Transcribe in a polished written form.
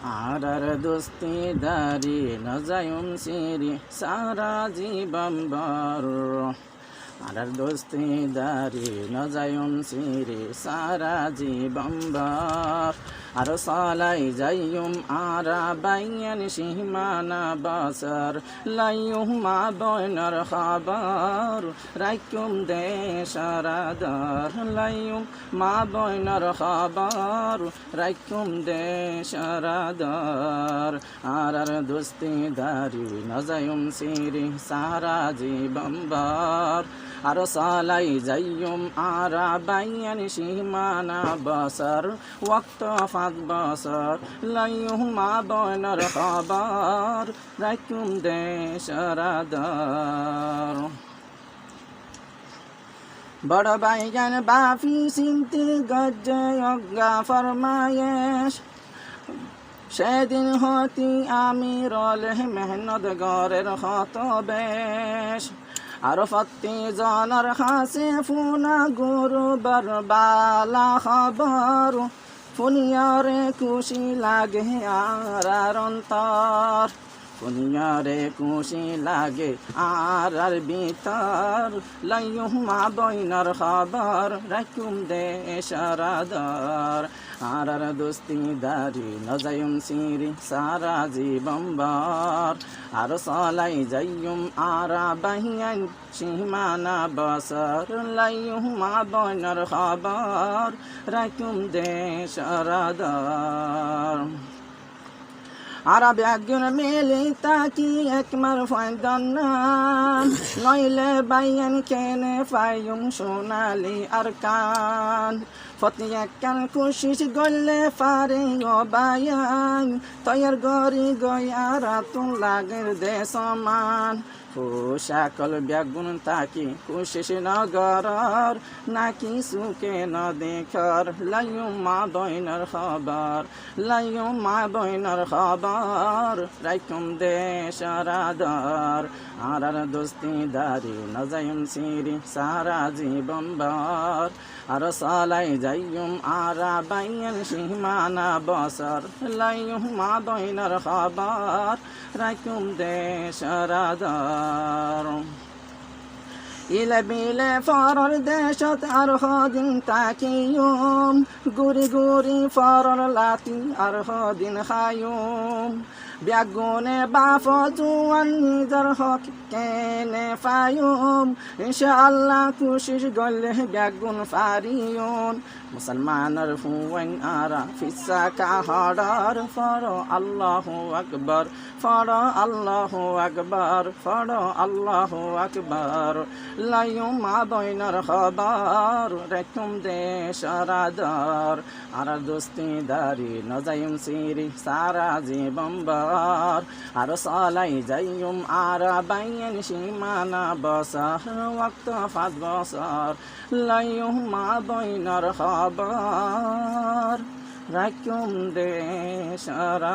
আর দোস্তি দারি নজায়ুম সিরি সারা জীবন ভর আর দোস্তি দারি নজায়ুম সিরি সারা জীবন ভর আর সালাই যাইয়ুম আরা বাইয়ান সীমানা বাসার লাইয়ুম মা বয়নার খাবার রাইকুম দেশারাদার লাইয়ুম মা বয়নার খাবার রাইকুম দেশারাদার আর দোস্তি দারি নজায়ুম সিরি সারা জীবন ভর আর সালাই যাইয়ুম আরা বাইয়ান সীমানা বাসার ওয়াক্ত ফাদ বাসার লাইয়ুম মা বয়নার খাবার রাইকুম দেশারাদার বড় বাইগান বাফি সিনতে গজ্জে অজ্ঞা ফরমায়েশ সেদিন হতি আমি রলে মেহনত গরের হত বেশ আর ফত্তি জনার হাসে ফুনা গুরু বরবালা খবর ফুনিয়ারে খুশি লাগে আর অন্তর ফুনিয়ারে খুশি লাগে আর ভিতর লাইয়ুম মা বয়নার খবর রাইকুম দেশারাদার আর দোস্তি দারি নজায়ুম সিরি সারা জীবন ভর আর সালাই যাইয়ুম আরা বাইয়ান সীমানা বাসার লাইয়ুম মা বয়নার খবর রাইকুম দেশারাদার আরব একজন মেলে তাকি একমার ফায়দান্নাম নইলে বাইয়ান কেনে ফাইয়ুম সোনালি আর কান ফতি একখান কোশিস গলে ফারে ও বায়ান তয়ার গরি গয়ারা তুন লাগের দে সমান সকল ব্যাগুন তাকি কোশিস নগরর নাকি সুকে ন দেখর লাইয়ুম মা বয়নার খবর লাইয়ুম মা বয়নার খবর রাইকুম দেশারাদার আর দোস্তি দারি নজায়ুম সিরি সারা জীবন ভর আর সালাই যাইয়ুম আরা বাইয়ান সীমানা বাসার লাইয়ুম মা বয়নার খবর রাইকুম দেশারাদার ইলে বিলে ফরর দেশত আর হদিন তাকিয়ুম গুরি গুরি ফরর লাতি আর হদিন খায়ুম ব্যাগুনে বাফ জুয়ান নিজর হক কেনে ফায়ুম ইনশাআল্লাহ কুশিস গলে ব্যাগুন ফারিয়ুন মুসলমানের হুয়েন আরা ফিসা কাহাডার ফর আল্লাহু আকবার ফর আল্লাহু আকবার ফর আল্লাহু আকবার লাইয়ুম মা বয়নার খবর রাইকুম দেশারাদার আর দোস্তি দারি নজায়ুম সিরি সারা জীবন ভর আর সালাই যাইয়ুম আরা বাইয়ান সীমানা বাসার ওয়াক্ত ফাদ বাসার লাইয়ুম মা বয়নার খবর রাইকুম দেশারাদার